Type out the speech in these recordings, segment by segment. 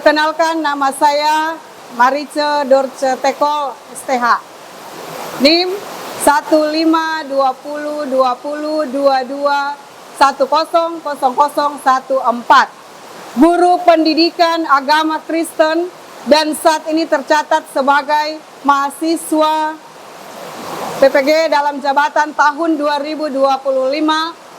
Perkenalkan, nama saya Marice Dorce Tekol STH. NIM 15202022100014. Guru Pendidikan Agama Kristen dan saat ini tercatat sebagai mahasiswa PPG dalam jabatan tahun 2025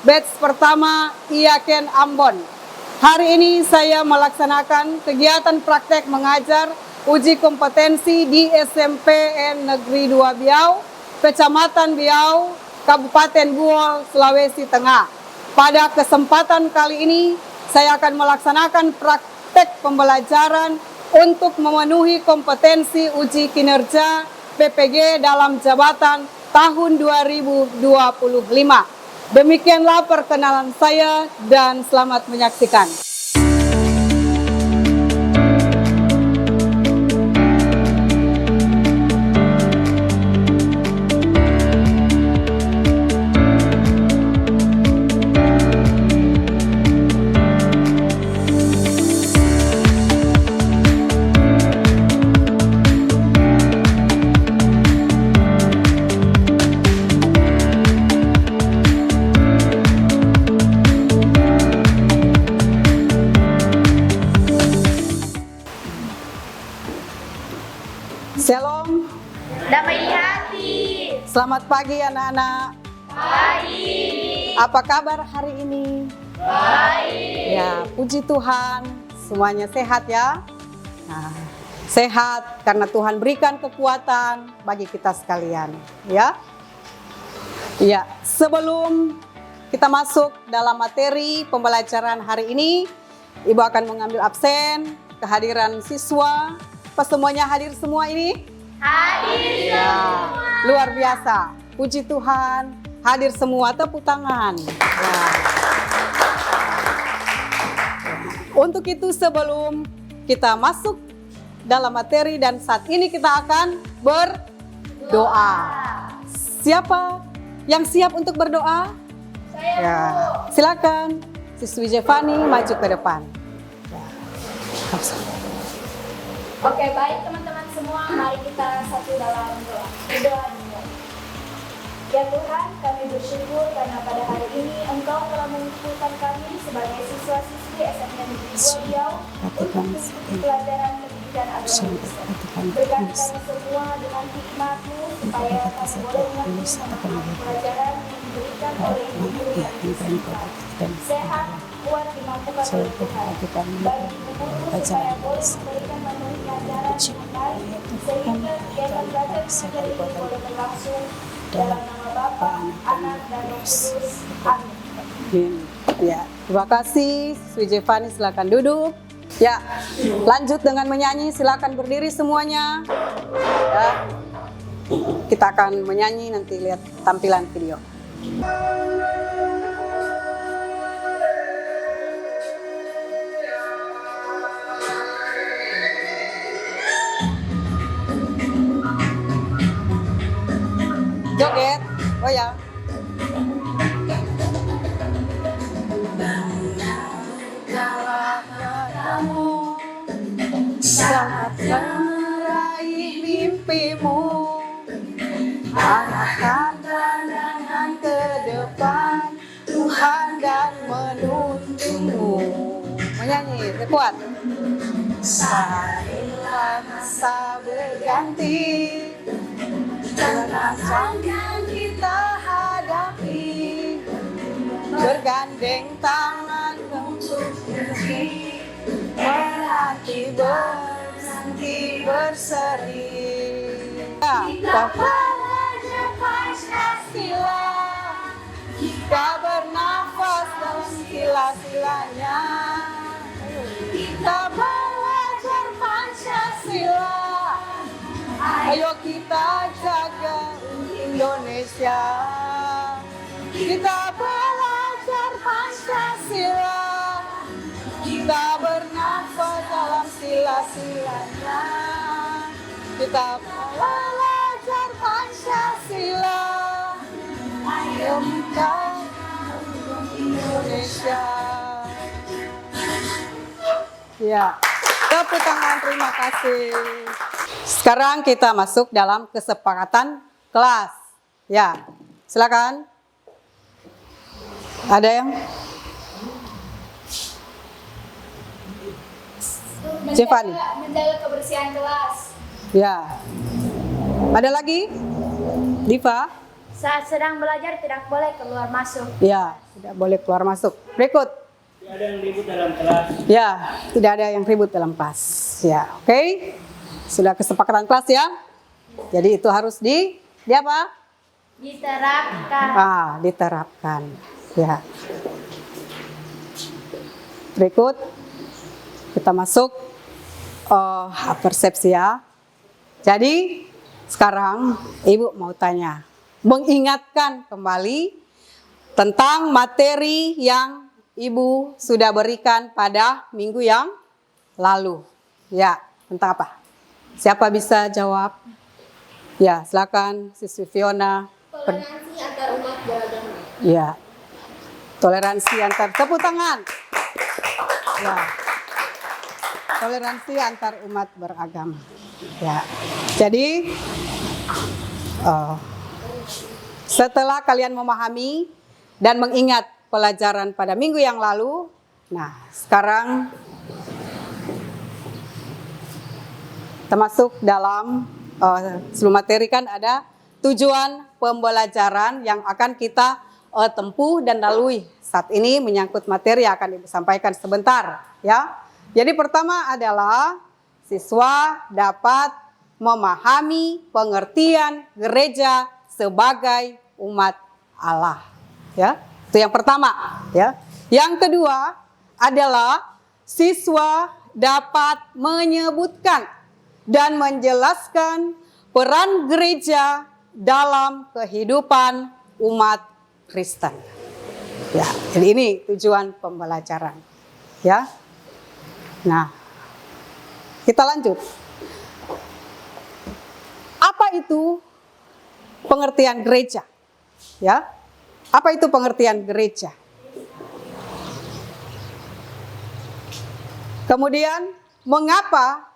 batch pertama IAKEN Ambon. Hari ini saya melaksanakan kegiatan praktek mengajar uji kompetensi di SMPN Negeri 2 Biau, Kecamatan Biau, Kabupaten Buol, Sulawesi Tengah. Pada kesempatan kali ini, saya akan melaksanakan praktek pembelajaran untuk memenuhi kompetensi uji kinerja PPG dalam jabatan tahun 2025. Demikianlah perkenalan saya dan selamat menyaksikan. Shalom. Damai di hati. Selamat pagi anak-anak. Baik. Apa kabar hari ini? Baik. Ya, puji Tuhan, semuanya sehat ya. Nah, sehat karena Tuhan berikan kekuatan bagi kita sekalian, ya. Ya, sebelum kita masuk dalam materi pembelajaran hari ini, Ibu akan mengambil absen kehadiran siswa. Apa semuanya hadir semua ini? Hadir Ya, semua. luar biasa. Puji Tuhan, hadir semua, tepuk tangan. Ya. Untuk itu sebelum kita masuk dalam materi dan saat ini kita akan berdoa. Siapa yang siap untuk berdoa? Saya Ya, silakan Siswi Jevani maju ke depan. Ya. Oke, baik teman-teman semua, mari kita satu dalam doa. Berdoa dulu. Ya Tuhan, kami bersyukur karena pada hari ini Engkau telah mengumpulkan kami sebagai siswa-siswi SMP Negeri 2 Biau untuk mengikuti pelajaran pendidikan agama Kristen. Berkati kami semua dengan hikmat-Mu supaya kami boleh mengerti memahami pelajaran yang diberikan oleh Ibu Guru dan Kristen. Sehat, kuat, dimampukan oleh Tuhan. Bagi Ibu Guru supaya boleh memberikan materi pelajaran yang baik sehingga kegiatan belajar mengajar ini boleh berlangsung dalam nama Bapa, Anak, dan Roh Kudus. Amin. Amin. Ya, terima kasih. Siswi Jevani silakan duduk. Ya, lanjut dengan menyanyi. Silakan berdiri semuanya. Ya. Kita akan menyanyi, nanti lihat tampilan video. Joget, oh ya. Saat meraih mimpimu, arahkan pandangan ke depan, Tuhan dan menuntunmu. Menyanyi, kuat. Marilah masa berganti, tantangan kita hadapi, bergandeng tangan untuk berhati bersanti berseri. Kita belajar Pancasila, kita bernafas dalam sila-silanya. Kita belajar Pancasila, ayo kita jaga Indonesia. Kita belajar Pancasila, kita bernafas dalam sila-silanya. Kita belajar Pancasila, ayo kita Indonesia. Ya, Tepuk tangan, terima kasih. Sekarang kita masuk dalam kesepakatan kelas. Ya, silakan. Ada yang? Cevani. Menjaga kebersihan kelas. Ya. Ada lagi? Diva? Saat sedang belajar tidak boleh keluar masuk. Ya, tidak boleh keluar masuk. Berikut. Tidak ada yang ribut dalam kelas. Ya, tidak ada yang ribut dalam kelas. Ya, oke. Sudah kesepakatan kelas ya. Jadi itu harus di apa? Diterapkan. Diterapkan. Ya. Berikut kita masuk persepsi ya. Jadi sekarang Ibu mau tanya, mengingatkan kembali tentang materi yang Ibu sudah berikan pada minggu yang lalu. Ya, tentang apa? Siapa bisa jawab? Ya, silakan Siswi Fiona. Toleransi antar umat beragama. Ya, toleransi antar, tepuk tangan. Ya, toleransi antar umat beragama. Ya, jadi setelah kalian memahami dan mengingat pelajaran pada minggu yang lalu, nah sekarang termasuk dalam sebelum materi kan ada tujuan pembelajaran yang akan kita tempuh dan lalui. Saat ini menyangkut materi yang akan Ibu sampaikan sebentar ya. Jadi pertama adalah siswa dapat memahami pengertian gereja sebagai umat Allah. Ya, itu yang pertama ya. Yang kedua adalah siswa dapat menyebutkan dan menjelaskan peran gereja dalam kehidupan umat Kristen. Ya, jadi ini tujuan pembelajaran. Ya. Nah, kita lanjut. Apa itu pengertian gereja? Ya. Apa itu pengertian gereja? Kemudian, mengapa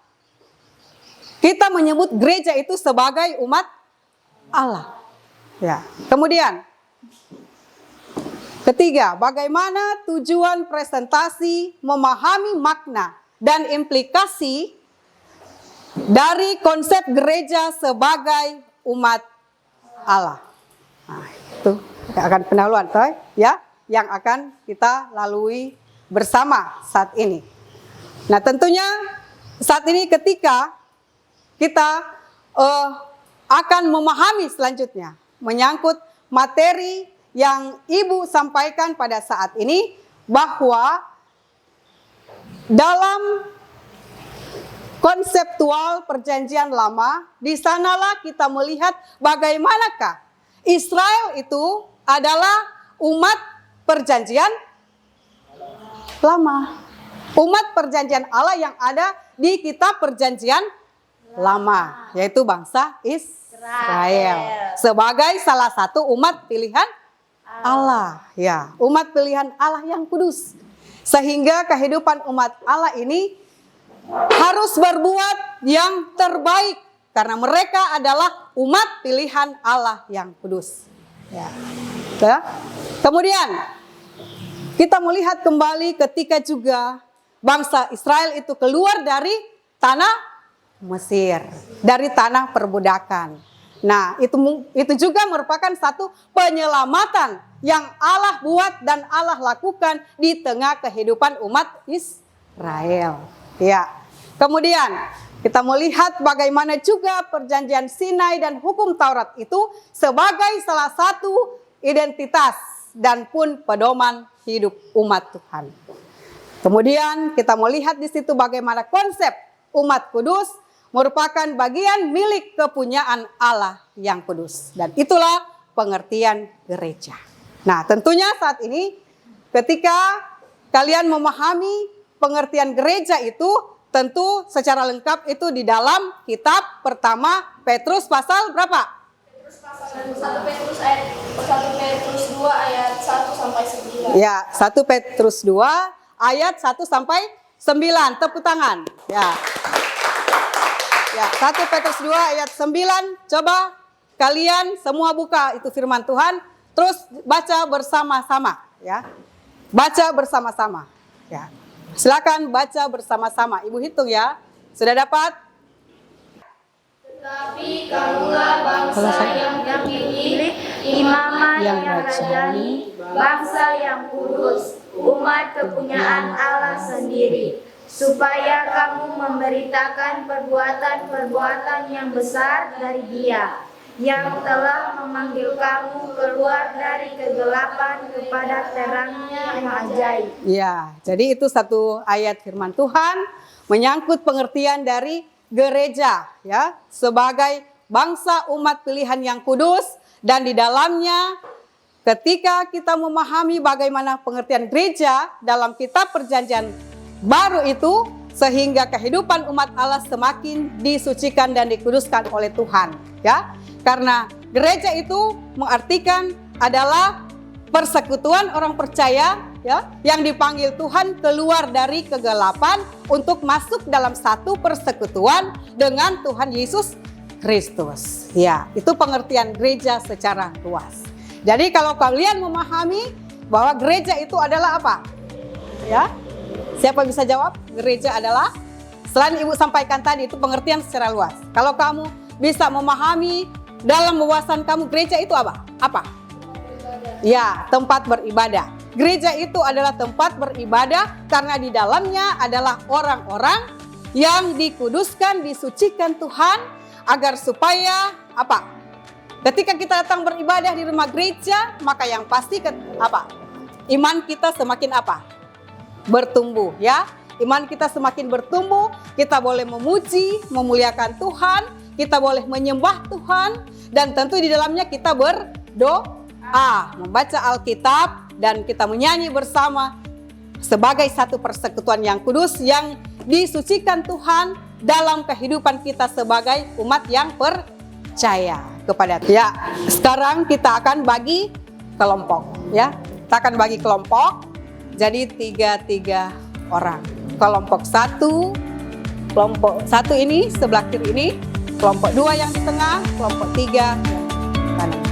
kita menyebut gereja itu sebagai umat Allah? Ya. Kemudian, ketiga, bagaimana tujuan presentasi memahami makna dan implikasi dari konsep gereja sebagai umat Allah. Nah, itu akan pendahuluan ya yang akan kita lalui bersama saat ini. Nah, tentunya saat ini ketika kita akan memahami selanjutnya menyangkut materi yang Ibu sampaikan pada saat ini, bahwa dalam konseptual perjanjian lama, di sanalah kita melihat bagaimanakah Israel itu adalah umat perjanjian lama. Umat perjanjian Allah yang ada di kitab perjanjian lama, yaitu bangsa Israel. Sebagai salah satu umat pilihan Allah, ya, umat pilihan Allah yang kudus. Sehingga kehidupan umat Allah ini harus berbuat yang terbaik karena mereka adalah umat pilihan Allah yang kudus. Ya. Ya. Kemudian kita melihat kembali ketika juga bangsa Israel itu keluar dari tanah Mesir, dari tanah perbudakan. Nah, itu juga merupakan satu penyelamatan yang Allah buat dan Allah lakukan di tengah kehidupan umat Israel. Ya. Kemudian kita melihat bagaimana juga perjanjian Sinai dan hukum Taurat itu sebagai salah satu identitas dan pun pedoman hidup umat Tuhan. Kemudian kita melihat di situ bagaimana konsep umat kudus merupakan bagian milik kepunyaan Allah yang kudus. Dan itulah pengertian gereja. Nah, tentunya saat ini ketika kalian memahami pengertian gereja itu, tentu secara lengkap itu di dalam kitab pertama Petrus pasal berapa? Petrus pasal 1 Petrus 2 ayat 1 sampai 9. Ya, 1 Petrus 2 ayat 1 sampai 9. Tepuk tangan. Ya. Ya, 1 Petrus 2 ayat 9. Coba kalian semua buka itu firman Tuhan, terus baca bersama-sama, ya. Baca bersama-sama. Ya. Silakan baca bersama-sama. Ibu hitung ya. Sudah dapat? Tetapi kamulah bangsa yang terpilih, imamat yang rajani, bangsa yang kudus, umat kepunyaan Allah sendiri, supaya kamu memberitakan perbuatan-perbuatan yang besar dari Dia, yang telah memanggil kamu keluar dari kegelapan kepada terangnya yang ajaib. Ya, jadi itu satu ayat firman Tuhan menyangkut pengertian dari gereja, ya, sebagai bangsa umat pilihan yang kudus, dan di dalamnya ketika kita memahami bagaimana pengertian gereja dalam kitab Perjanjian Baru itu, sehingga kehidupan umat Allah semakin disucikan dan dikuduskan oleh Tuhan, ya. Karena gereja itu mengartikan adalah persekutuan orang percaya, ya, yang dipanggil Tuhan keluar dari kegelapan untuk masuk dalam satu persekutuan dengan Tuhan Yesus Kristus. Ya, itu pengertian gereja secara luas. Jadi kalau kalian memahami bahwa gereja itu adalah apa? Ya. Siapa bisa jawab? Gereja adalah, selain Ibu sampaikan tadi, itu pengertian secara luas. Kalau kamu bisa memahami dalam wawasan kamu, gereja itu apa? Apa? Ya, tempat beribadah. Gereja itu adalah tempat beribadah karena di dalamnya adalah orang-orang yang dikuduskan, disucikan Tuhan, agar supaya apa? Ketika kita datang beribadah di rumah gereja, maka yang pasti apa? Iman kita semakin apa? Bertumbuh, ya. Iman kita semakin bertumbuh, kita boleh memuji, memuliakan Tuhan, kita boleh menyembah Tuhan, dan tentu di dalamnya kita berdoa, membaca Alkitab, dan kita menyanyi bersama sebagai satu persekutuan yang kudus yang disucikan Tuhan dalam kehidupan kita sebagai umat yang percaya kepada Tuhan. Ya, sekarang kita akan bagi kelompok, ya. Kita akan bagi kelompok. Jadi 3 orang. Kelompok 1 ini sebelah kiri ini, kelompok 2 yang di tengah, kelompok 3 yang di kanan.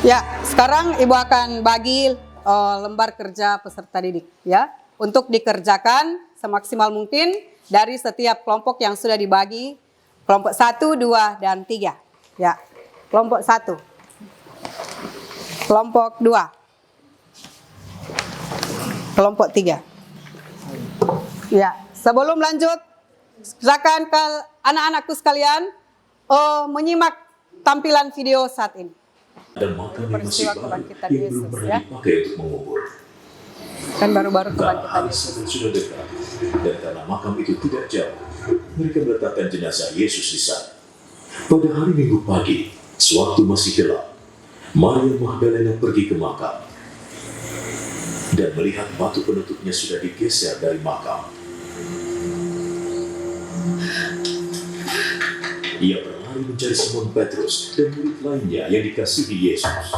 Ya, sekarang Ibu akan bagi lembar kerja peserta didik, ya, untuk dikerjakan semaksimal mungkin dari setiap kelompok yang sudah dibagi, kelompok 1, 2, dan 3. Ya, kelompok 1, kelompok 2, kelompok 3. Ya, sebelum lanjut, silakan ke anak-anakku sekalian menyimak tampilan video saat ini. Dan makam yang masih baru yang belum pernah dipakai untuk mengubur. Kan baru-baru Karena kebangkitan hari Sabtu sudah dekat, dan karena makam itu tidak jauh, mereka meletakkan jenazah Yesus di sana. Pada hari Minggu pagi, sewaktu masih gelap, Maria Magdalena pergi ke makam dan melihat batu penutupnya sudah digeser dari makam. Ia berlari mencari Simon Petrus dan murid lainnya yang dikasihi Yesus.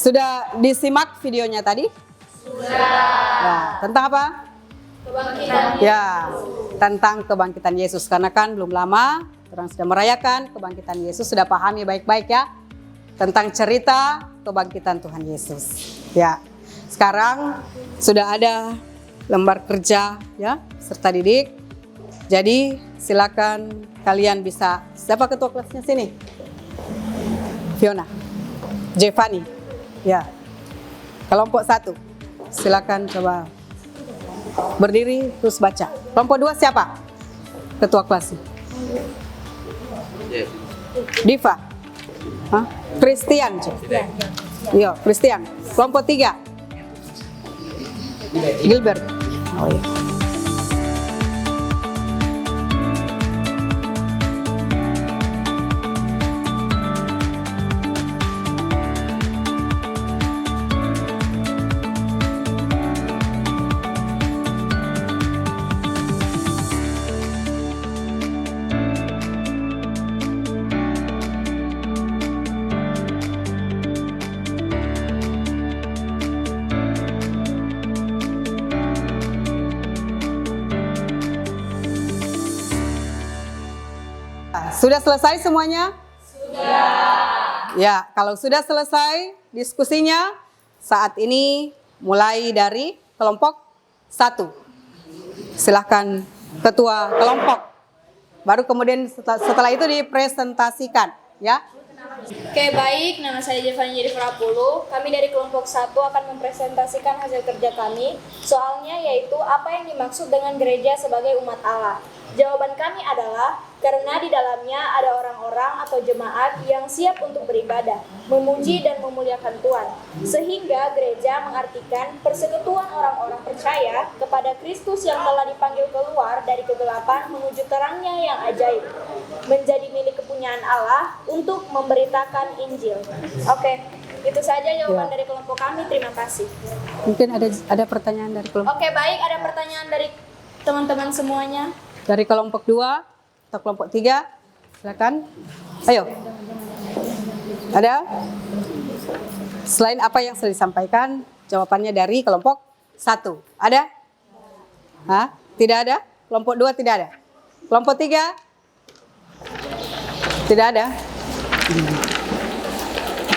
Sudah disimak videonya tadi? Sudah. Ya, tentang apa? Kebangkitan. Ya, tentang kebangkitan Yesus. Karena kan belum lama orang sudah merayakan kebangkitan Yesus, sudah pahami baik-baik ya tentang cerita kebangkitan Tuhan Yesus. Ya, sekarang sudah ada lembar kerja ya serta didik. Jadi silakan kalian bisa, siapa ketua kelasnya sini? Fiona, Jevani, ya. Kelompok 1. Silakan coba berdiri terus baca. Kelompok 2 siapa? Ketua kelas. Diva. Hah? Christian. Iya, Christian. Kelompok 3. Gilbert. Oh iya. Sudah selesai semuanya? Sudah. Ya, kalau sudah selesai diskusinya, saat ini mulai dari kelompok 1. Silahkan ketua kelompok. Baru kemudian setelah itu dipresentasikan, ya. Oke, baik. Nama saya Jevani Jadi Prapulu. Kami dari kelompok 1 akan mempresentasikan hasil kerja kami. Soalnya yaitu apa yang dimaksud dengan gereja sebagai umat Allah. Jawaban kami adalah karena di dalamnya ada orang-orang atau jemaat yang siap untuk beribadah, memuji dan memuliakan Tuhan. Sehingga gereja mengartikan persekutuan orang-orang percaya kepada Kristus yang telah dipanggil keluar dari kegelapan menuju terangnya yang ajaib, menjadi milik kepunyaan Allah untuk memberitakan Injil. Oke, itu saja jawaban dari kelompok kami. Terima kasih. Mungkin ada pertanyaan dari kelompok. Oke, baik. Ada pertanyaan dari teman-teman semuanya? Dari kelompok 2 atau kelompok 3, silakan. Ayo. Ada? Selain apa yang sudah disampaikan, jawabannya dari kelompok 1. Ada? Hah? Tidak ada? Kelompok 2 tidak ada? Kelompok 3? Tidak ada?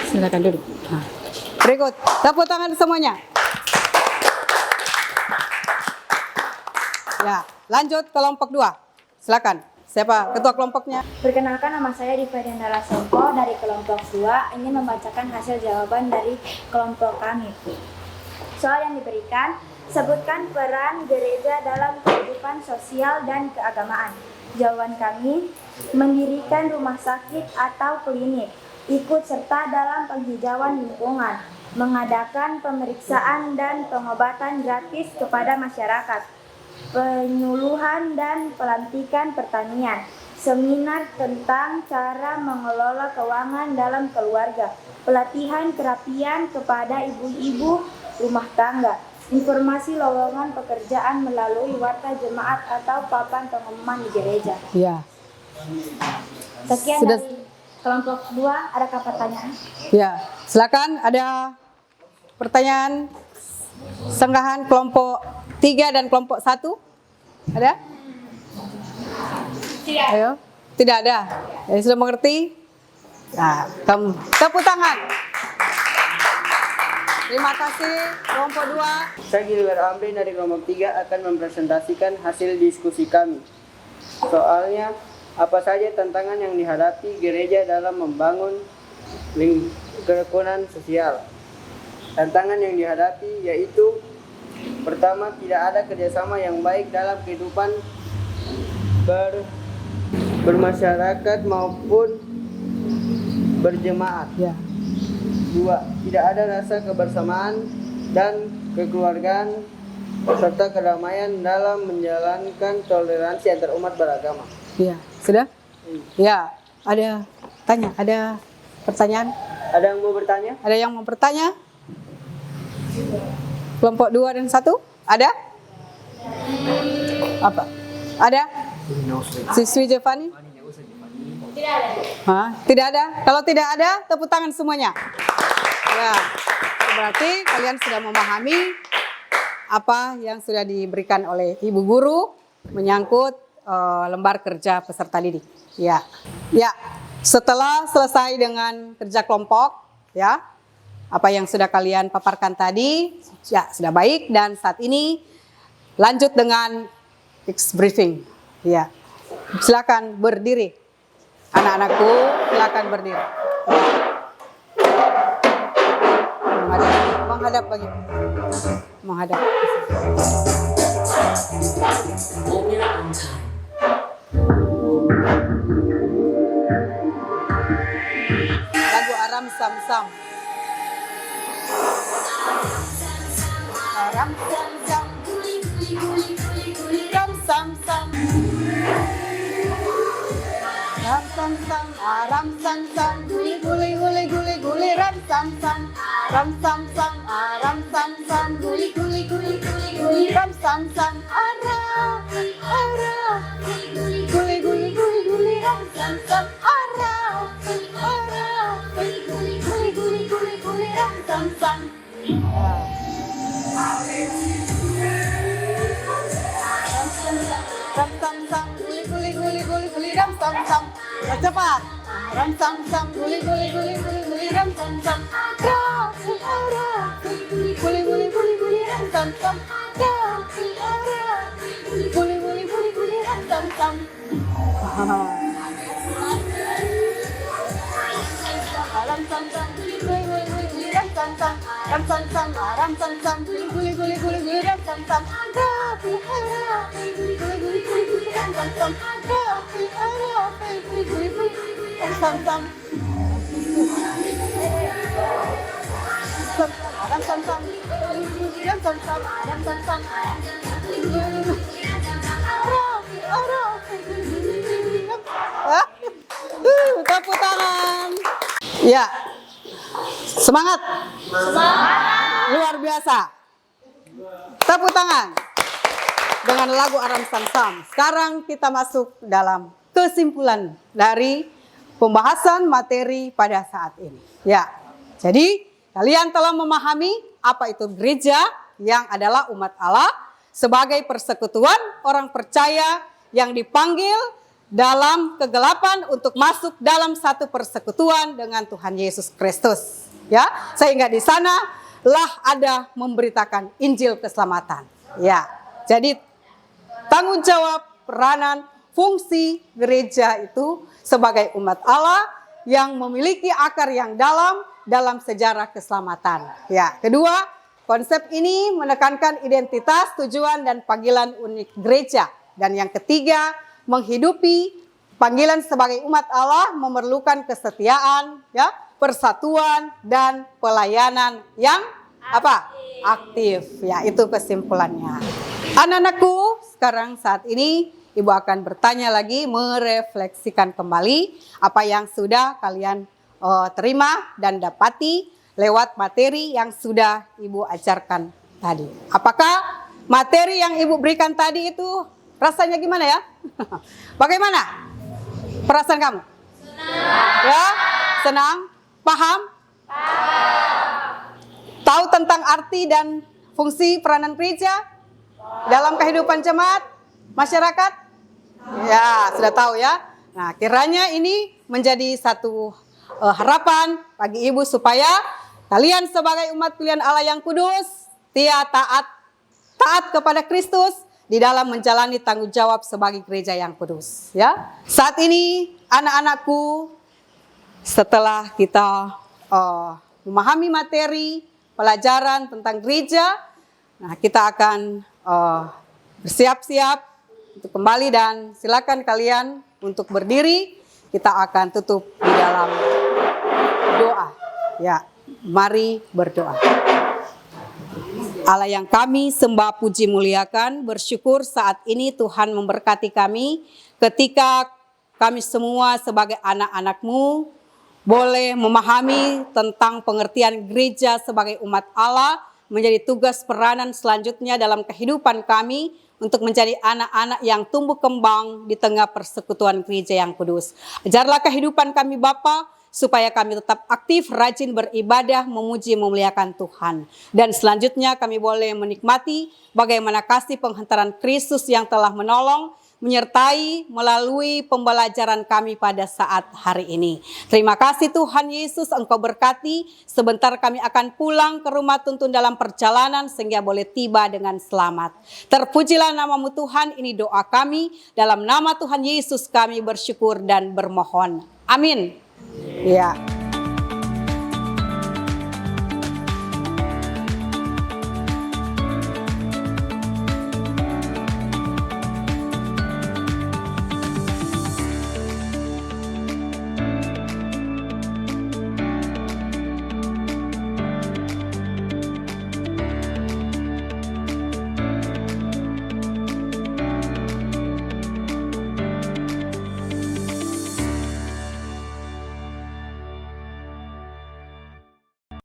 Silakan duduk. Berikut, tepuk tangan semuanya. Ya, lanjut kelompok 2. Silakan. Siapa ketua kelompoknya? Perkenalkan, nama saya Diva Diandara Sempo dari kelompok 2 ingin membacakan hasil jawaban dari kelompok kami. Soal yang diberikan, sebutkan peran gereja dalam kehidupan sosial dan keagamaan. Jawaban kami, mendirikan rumah sakit atau klinik, ikut serta dalam penghijauan lingkungan, mengadakan pemeriksaan dan pengobatan gratis kepada masyarakat, penyuluhan dan pelantikan pertanian, seminar tentang cara mengelola keuangan dalam keluarga, pelatihan kerapian kepada ibu-ibu rumah tangga, informasi lowongan pekerjaan melalui warta jemaat atau papan pengumuman di gereja. Ya. Sekian Sudah. dari kelompok 2, adakah pertanyaan? Ya, silakan. Ada pertanyaan senggahan kelompok 3 dan kelompok 1? Ada? Tidak. Ayo. Tidak ada. Ya, sudah mengerti? Nah, tepuk tangan. Terima kasih kelompok 2. Saya Gilbert Amri dari kelompok 3 akan mempresentasikan hasil diskusi kami. Soalnya, apa saja tantangan yang dihadapi gereja dalam membangun kerukunan sosial. Tantangan yang dihadapi yaitu pertama, tidak ada kerjasama yang baik dalam kehidupan bermasyarakat maupun berjemaat. Ya. 2. Tidak ada rasa kebersamaan dan kekeluargaan serta kedamaian dalam menjalankan toleransi antar umat beragama. Ya, sudah? Ya, ada pertanyaan? Ada yang mau bertanya? Ada yang mau bertanya? Kelompok 2 dan 1? Ada? Apa? Ada? Siswi Jevani? Tidak ada. Hah? Tidak ada? Kalau tidak ada, tepuk tangan semuanya. Ya, berarti kalian sudah memahami apa yang sudah diberikan oleh Ibu Guru menyangkut lembar kerja peserta didik. Ya, ya. Setelah selesai dengan kerja kelompok, ya, apa yang sudah kalian paparkan tadi, ya sudah baik, dan saat ini lanjut dengan fix briefing. Ya, silakan berdiri, anak-anakku, silakan berdiri. Ya. menghadap lagi. Menghadap. Lagu Aram Sam Sam. Aram Sam Sam. Ram Sam Sam. Ram Sam Sam. Aram Sam Sam. Guli guli guli guli guli. Ram Sam Sam. Ram Sam Sam. Aram Sam Sam. Guli guli guli guli guli. Ram Sam Sam. Aram. Aram. Guli guli guli guli. Ram Sam Sam. Aram. Aram. Guli guli guli guli guli. Ram Sam Sam. Ram Sam Sam. Guli guli guli guli guli. Ram Sam Sam. Cepat. Ram Sam Sam. Guli guli guli guli guli. Ram Sam Sam. Aram. Aram. Guli guli guli guli. Ram Sam Sam. Aram. Aram. Guli guli guli guli. Ram Sam Sam. Ram Sam Sam. Guli guli guli guli. Ram Sam Sam. Ram Sam Sam. Ram Sam Sam. Guli guli guli guli. Ram Sam Sam. Aram. Aram. Guli guli guli guli. Ram Sam Sam. Aram. Aram. Guli guli guli. Ram Sam Sam. Ram Sam Sam. Ram Sam Sam. Ram Sam Sam. Tepuk tangan. Ya, semangat. Luar biasa. Tepuk tangan. Dengan lagu Aram Sam Sam. Sekarang kita masuk dalam kesimpulan dari pembahasan materi pada saat ini. Ya, jadi kalian telah memahami apa itu gereja yang adalah umat Allah sebagai persekutuan orang percaya yang dipanggil dalam kegelapan untuk masuk dalam satu persekutuan dengan Tuhan Yesus Kristus. Ya, sehingga di sana lah ada memberitakan Injil keselamatan. Ya, jadi tanggung jawab, peranan, fungsi gereja itu sebagai umat Allah yang memiliki akar yang dalam sejarah keselamatan. Ya, kedua, konsep ini menekankan identitas, tujuan, dan panggilan unik gereja. Dan yang ketiga, menghidupi panggilan sebagai umat Allah memerlukan kesetiaan, ya, persatuan, dan pelayanan yang apa? Aktif. Ya, itu kesimpulannya. Anak-anakku, sekarang saat ini Ibu akan bertanya lagi, merefleksikan kembali apa yang sudah kalian terima dan dapati lewat materi yang sudah Ibu ajarkan tadi. Apakah materi yang Ibu berikan tadi itu rasanya gimana ya? Bagaimana perasaan kamu? Senang. Ya, senang? Paham? Tahu tentang arti dan fungsi peranan gereja dalam kehidupan jemaat, masyarakat? Ya, sudah tahu ya. Nah, kiranya ini menjadi satu harapan bagi Ibu supaya kalian sebagai umat pilihan Allah yang kudus, taat kepada Kristus di dalam menjalani tanggung jawab sebagai gereja yang kudus. Ya, saat ini anak-anakku, setelah kita memahami materi pelajaran tentang gereja, nah kita akan bersiap-siap untuk kembali dan silakan kalian untuk berdiri. Kita akan tutup di dalam doa. Ya, mari berdoa. Allah yang kami sembah, puji, muliakan, bersyukur saat ini Tuhan memberkati kami ketika kami semua sebagai anak-anak-Mu boleh memahami tentang pengertian gereja sebagai umat Allah, menjadi tugas peranan selanjutnya dalam kehidupan kami untuk menjadi anak-anak yang tumbuh kembang di tengah persekutuan gereja yang kudus. Ajarlah kehidupan kami Bapa, supaya kami tetap aktif, rajin beribadah, memuji, memuliakan Tuhan. Dan selanjutnya kami boleh menikmati bagaimana kasih penghantaran Kristus yang telah menolong, menyertai melalui pembelajaran kami pada saat hari ini. Terima kasih Tuhan Yesus, Engkau berkati. Sebentar kami akan pulang ke rumah tuntun dalam perjalanan sehingga boleh tiba dengan selamat. Terpujilah namamu Tuhan, ini doa kami. Dalam nama Tuhan Yesus kami bersyukur dan bermohon. Amin. Ya.